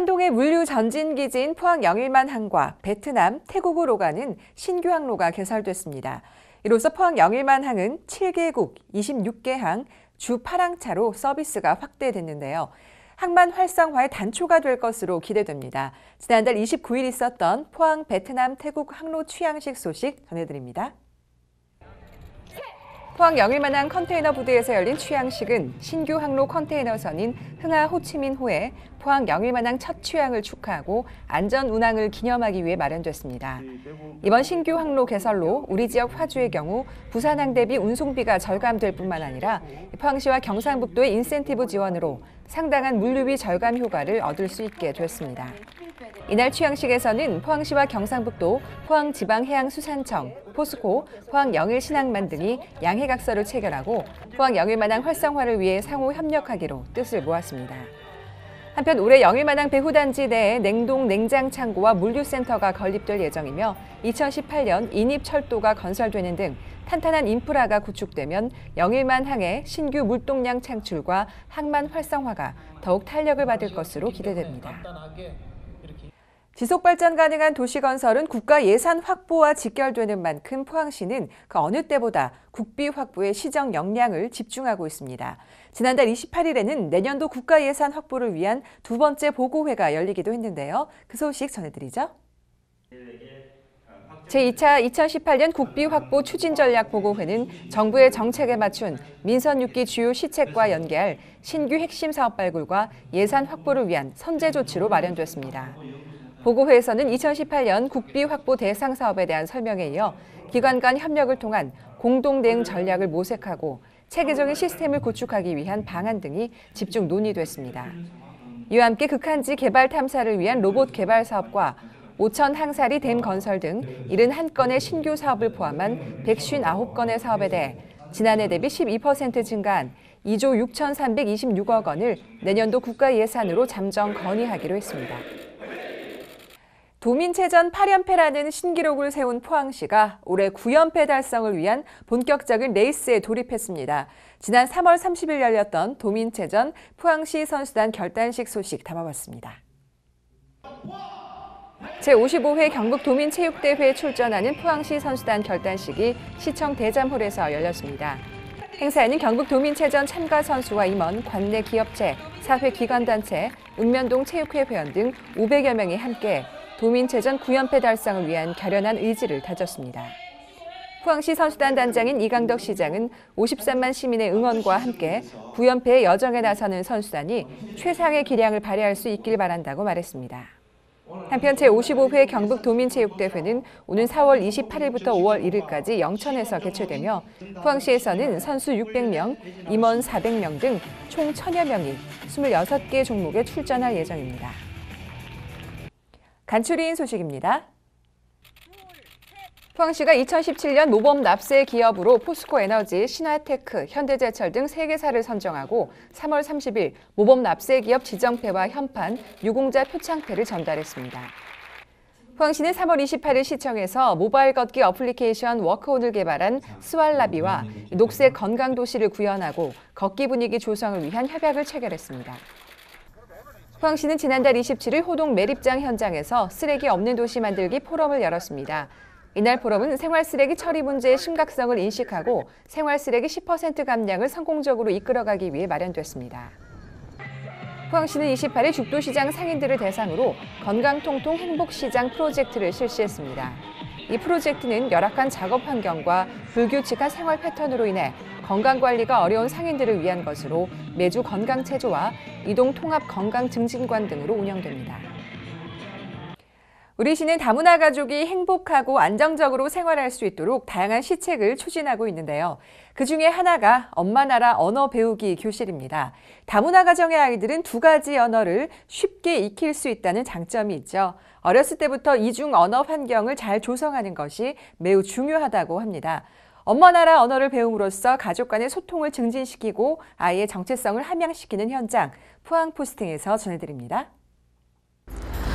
한동의 물류 전진기지인 포항 영일만항과 베트남, 태국으로 가는 신규 항로가 개설됐습니다. 이로써 포항 영일만항은 7개국, 26개 항, 주 8항차로 서비스가 확대됐는데요. 항만 활성화의 단초가 될 것으로 기대됩니다. 지난달 29일 있었던 포항, 베트남, 태국 항로 취항식 소식 전해드립니다. 포항 영일만항 컨테이너 부두에서 열린 취항식은 신규 항로 컨테이너선인 흥하 호치민호의 포항 영일만항 첫 취항을 축하하고 안전 운항을 기념하기 위해 마련됐습니다. 이번 신규 항로 개설로 우리 지역 화주의 경우 부산항 대비 운송비가 절감될 뿐만 아니라 포항시와 경상북도의 인센티브 지원으로 상당한 물류비 절감 효과를 얻을 수 있게 됐습니다. 이날 취항식에서는 포항시와 경상북도, 포항지방해양수산청, 포스코, 포항영일신항만 등이 양해각서를 체결하고 포항 영일만항 활성화를 위해 상호 협력하기로 뜻을 모았습니다. 한편 올해 영일만항 배후단지 내에 냉동 냉장 창고와 물류센터가 건립될 예정이며 2018년 인입철도가 건설되는 등 탄탄한 인프라가 구축되면 영일만항의 신규 물동량 창출과 항만 활성화가 더욱 탄력을 받을 것으로 기대됩니다. 지속발전 가능한 도시건설은 국가 예산 확보와 직결되는 만큼 포항시는 그 어느 때보다 국비 확보에 시정 역량을 집중하고 있습니다. 지난달 28일에는 내년도 국가 예산 확보를 위한 두 번째 보고회가 열리기도 했는데요. 그 소식 전해드리죠. 제2차 2018년 국비 확보 추진 전략 보고회는 정부의 정책에 맞춘 민선 6기 주요 시책과 연계할 신규 핵심 사업 발굴과 예산 확보를 위한 선제 조치로 마련됐습니다. 보고회에서는 2018년 국비 확보 대상 사업에 대한 설명에 이어 기관 간 협력을 통한 공동 대응 전략을 모색하고 체계적인 시스템을 구축하기 위한 방안 등이 집중 논의됐습니다. 이와 함께 극한지 개발 탐사를 위한 로봇 개발 사업과 5천 항사리 댐 건설 등 71건의 신규 사업을 포함한 159건의 사업에 대해 지난해 대비 12% 증가한 2조 6,326억 원을 내년도 국가 예산으로 잠정 건의하기로 했습니다. 도민체전 8연패라는 신기록을 세운 포항시가 올해 9연패 달성을 위한 본격적인 레이스에 돌입했습니다. 지난 3월 30일 열렸던 도민체전 포항시 선수단 결단식 소식 담아봤습니다. 제55회 경북도민체육대회에 출전하는 포항시 선수단 결단식이 시청 대잠홀에서 열렸습니다. 행사에는 경북도민체전 참가 선수와 임원, 관내 기업체, 사회 기관단체, 읍면동 체육회 회원 등 500여 명이 함께 도민체전 9연패 달성을 위한 결연한 의지를 다졌습니다. 포항시 선수단 단장인 이강덕 시장은 53만 시민의 응원과 함께 9연패의 여정에 나서는 선수단이 최상의 기량을 발휘할 수 있길 바란다고 말했습니다. 한편 제55회 경북도민체육대회는 오는 4월 28일부터 5월 1일까지 영천에서 개최되며 포항시에서는 선수 600명, 임원 400명 등 총 1,000여 명이 26개 종목에 출전할 예정입니다. 간추린 소식입니다. 포항시가 2017년 모범 납세 기업으로 포스코에너지, 신화테크, 현대제철 등 3개사를 선정하고 3월 30일 모범 납세 기업 지정패와 현판, 유공자 표창패를 전달했습니다. 포항시는 3월 28일 시청에서 모바일 걷기 어플리케이션 워크온을 개발한 스왈라비와 녹색 건강도시를 구현하고 걷기 분위기 조성을 위한 협약을 체결했습니다. 포항시는 지난달 27일 호동 매립장 현장에서 쓰레기 없는 도시 만들기 포럼을 열었습니다. 이날 포럼은 생활쓰레기 처리 문제의 심각성을 인식하고 생활쓰레기 10% 감량을 성공적으로 이끌어가기 위해 마련됐습니다. 포항시는 28일 죽도시장 상인들을 대상으로 건강통통 행복시장 프로젝트를 실시했습니다. 이 프로젝트는 열악한 작업 환경과 불규칙한 생활 패턴으로 인해 건강관리가 어려운 상인들을 위한 것으로 매주 건강체조와 이동통합건강증진관 등으로 운영됩니다. 우리 시는 다문화 가족이 행복하고 안정적으로 생활할 수 있도록 다양한 시책을 추진하고 있는데요. 그중에 하나가 엄마 나라 언어 배우기 교실입니다. 다문화 가정의 아이들은 2가지 언어를 쉽게 익힐 수 있다는 장점이 있죠. 어렸을 때부터 이중 언어 환경을 잘 조성하는 것이 매우 중요하다고 합니다. 엄마 나라 언어를 배움으로써 가족 간의 소통을 증진시키고 아이의 정체성을 함양시키는 현장, 포항 포스팅에서 전해드립니다.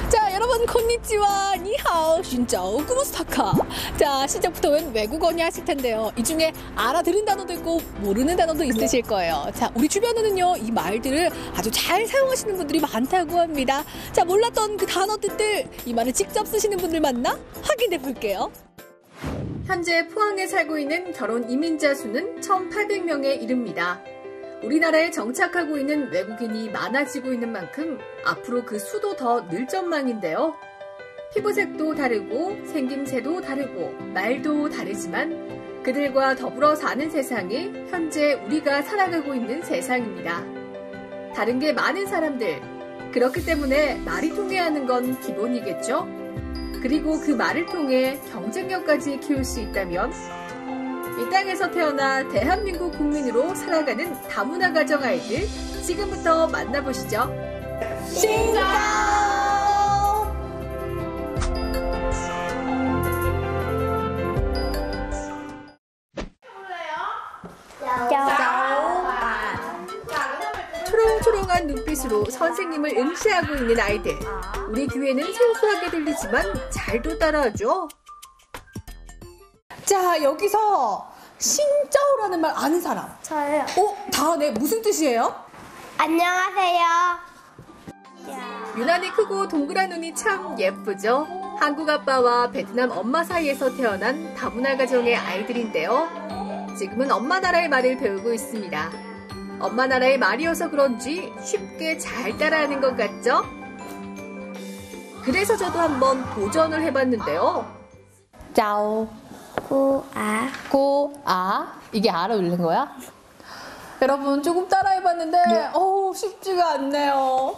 자, 여러분 콘니치와 니하오 신짜오 꾸모스타카. 자, 시작부터 웬 외국어냐 하실 텐데요. 이 중에 알아들은 단어도 있고 모르는 단어도 있으실 거예요. 자, 우리 주변에는요 이 말들을 아주 잘 사용하시는 분들이 많다고 합니다. 자, 몰랐던 그 단어 뜻들 이 말을 직접 쓰시는 분들 만나 확인해 볼게요. 현재 포항에 살고 있는 결혼 이민자 수는 1,800명에 이릅니다. 우리나라에 정착하고 있는 외국인이 많아지고 있는 만큼 앞으로 그 수도 더 늘 전망인데요. 피부색도 다르고 생김새도 다르고 말도 다르지만 그들과 더불어 사는 세상이 현재 우리가 살아가고 있는 세상입니다. 다른 게 많은 사람들, 그렇기 때문에 말이 통해야 하는 건 기본이겠죠? 그리고 그 말을 통해 경쟁력까지 키울 수 있다면 이 땅에서 태어나 대한민국 국민으로 살아가는 다문화 가정 아이들 지금부터 만나보시죠. 신짜오! 초롱초롱한 눈빛으로 선생님을 응시하고 있는 아이들. 우리 귀에는 생소하게 들리지만 잘도 따라하죠. 자, 여기서 신짜오라는 말 아는 사람? 저요. 다 네. 무슨 뜻이에요? 안녕하세요. 유난히 크고 동그란 눈이 참 예쁘죠? 한국 아빠와 베트남 엄마 사이에서 태어난 다문화 가정의 아이들인데요. 지금은 엄마 나라의 말을 배우고 있습니다. 엄마 나라의 말이어서 그런지 쉽게 잘 따라하는 것 같죠? 그래서 저도 한번 도전을 해봤는데요. 짜오. 고아. 고아. 이게 아로 읽는 거야? 여러분 조금 따라해봤는데 쉽지가 않네요.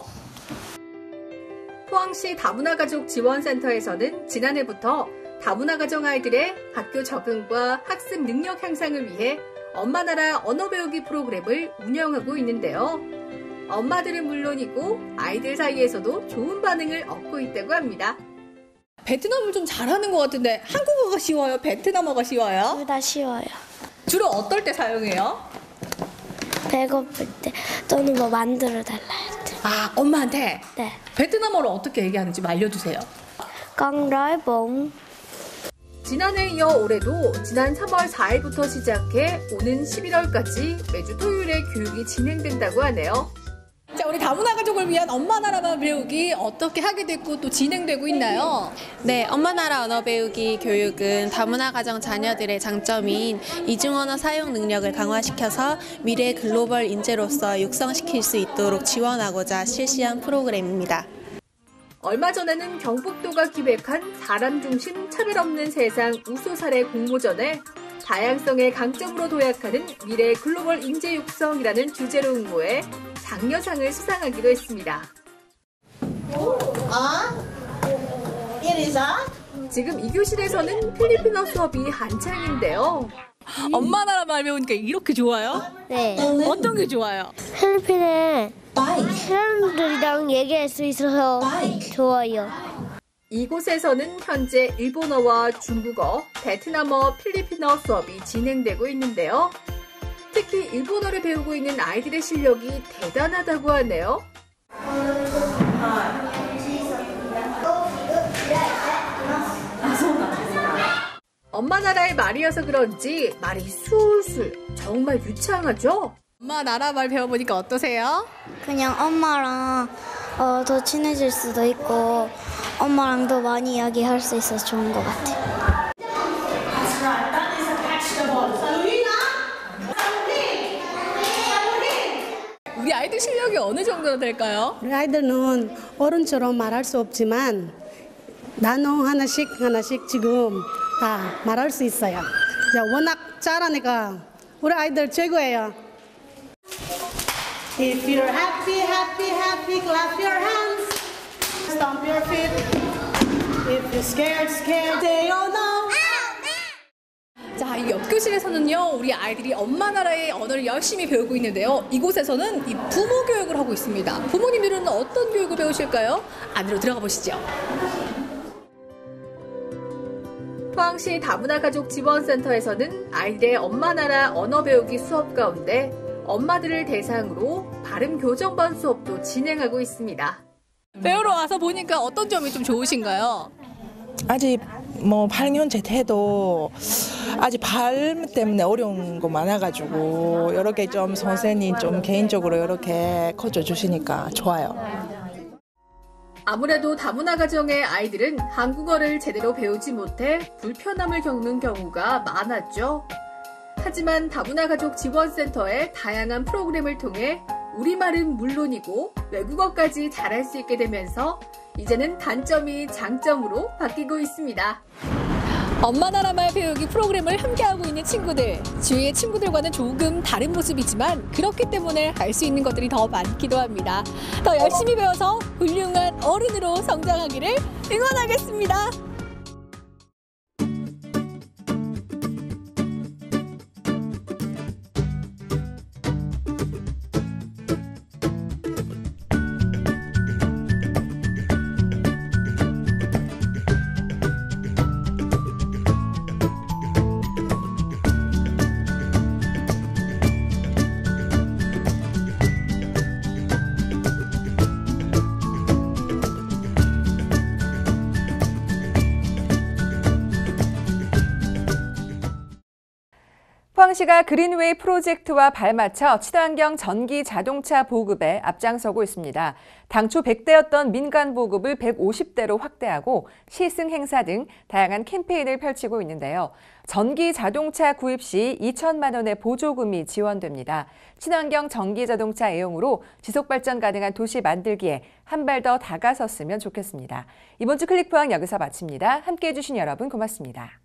포항시 다문화가족 지원센터에서는 지난해부터 다문화 가정 아이들의 학교 적응과 학습 능력 향상을 위해 엄마나라 언어 배우기 프로그램을 운영하고 있는데요. 엄마들은 물론이고 아이들 사이에서도 좋은 반응을 얻고 있다고 합니다. 베트남을 좀 잘하는 것 같은데 한국어가 쉬워요? 베트남어가 쉬워요? 둘 다 쉬워요. 주로 어떨 때 사용해요? 배고플 때 또는 뭐 만들어 달라 할 때. 아, 엄마한테? 네. 베트남어로 어떻게 얘기하는지 좀 알려주세요. Con đói bụng. 지난해에 이어 올해도 지난 3월 4일부터 시작해 오는 11월까지 매주 토요일에 교육이 진행된다고 하네요. 자, 우리 다문화 가족을 위한 엄마 나라만 배우기 어떻게 하게 됐고 또 진행되고 있나요? 네, 엄마나라 언어 배우기 교육은 다문화 가정 자녀들의 장점인 이중 언어 사용 능력을 강화시켜서 미래 글로벌 인재로서 육성시킬 수 있도록 지원하고자 실시한 프로그램입니다. 얼마 전에는 경북도가 기획한 사람 중심 차별 없는 세상 우수 사례 공모전에 다양성의 강점으로 도약하는 미래 글로벌 인재 육성이라는 주제로 응모해 장려상을 수상하기도 했습니다. 지금 이 교실에서는 필리핀어 수업이 한창인데요. 엄마 나라 말 배우니까 이렇게 좋아요? 네. 어떤 게 좋아요? 필리핀에 사람들이랑 얘기할 수 있어서 좋아요. 이곳에서는 현재 일본어와 중국어, 베트남어, 필리핀어 수업이 진행되고 있는데요. 특히 일본어를 배우고 있는 아이들의 실력이 대단하다고 하네요. 엄마 나라의 말이어서 그런지 말이 술술 정말 유창하죠? 엄마 나라 말 배워보니까 어떠세요? 그냥 엄마랑 더 친해질 수도 있고 엄마랑 더 많이 이야기할 수 있어서 좋은 것 같아요. 우리 아이들 실력이 어느 정도나 될까요? 우리 아이들은 어른처럼 말할 수 없지만 나눠 하나씩 지금 다 말할 수 있어요. 워낙 잘하니까 우리 아이들 최고예요. If you're happy, happy, happy, clap your hands. Stomp your feet. If you're scared, scared, say oh no. 자, 이 옆교실에서는요, 우리 아이들이 엄마 나라의 언어를 열심히 배우고 있는데요. 이곳에서는 이 부모 교육을 하고 있습니다. 부모님들은 어떤 교육을 배우실까요? 안으로 들어가 보시죠. 포항시 다문화 가족 지원센터에서는 아이들의 엄마 나라 언어 배우기 수업 가운데 엄마들을 대상으로 발음 교정반 수업도 진행하고 있습니다. 배우러 와서 보니까 어떤 점이 좀 좋으신가요? 아직 8년째 돼도 아직 발 때문에 어려운 거 많아가지고 이렇게 좀 선생님 좀 개인적으로 이렇게 커져 주시니까 좋아요. 아무래도 다문화 가정의 아이들은 한국어를 제대로 배우지 못해 불편함을 겪는 경우가 많았죠. 하지만 다문화 가족 지원센터의 다양한 프로그램을 통해 우리말은 물론이고 외국어까지 잘할 수 있게 되면서 이제는 단점이 장점으로 바뀌고 있습니다. 엄마 나라 말 배우기 프로그램을 함께하고 있는 친구들. 주위의 친구들과는 조금 다른 모습이지만 그렇기 때문에 알 수 있는 것들이 더 많기도 합니다. 더 열심히 배워서 훌륭한 어른으로 성장하기를 응원하겠습니다. 포항시가 그린웨이 프로젝트와 발맞춰 친환경 전기 자동차 보급에 앞장서고 있습니다. 당초 100대였던 민간 보급을 150대로 확대하고 시승 행사 등 다양한 캠페인을 펼치고 있는데요. 전기 자동차 구입 시 2천만 원의 보조금이 지원됩니다. 친환경 전기 자동차 애용으로 지속 발전 가능한 도시 만들기에 한 발 더 다가섰으면 좋겠습니다. 이번 주 클릭포항 여기서 마칩니다. 함께해 주신 여러분 고맙습니다.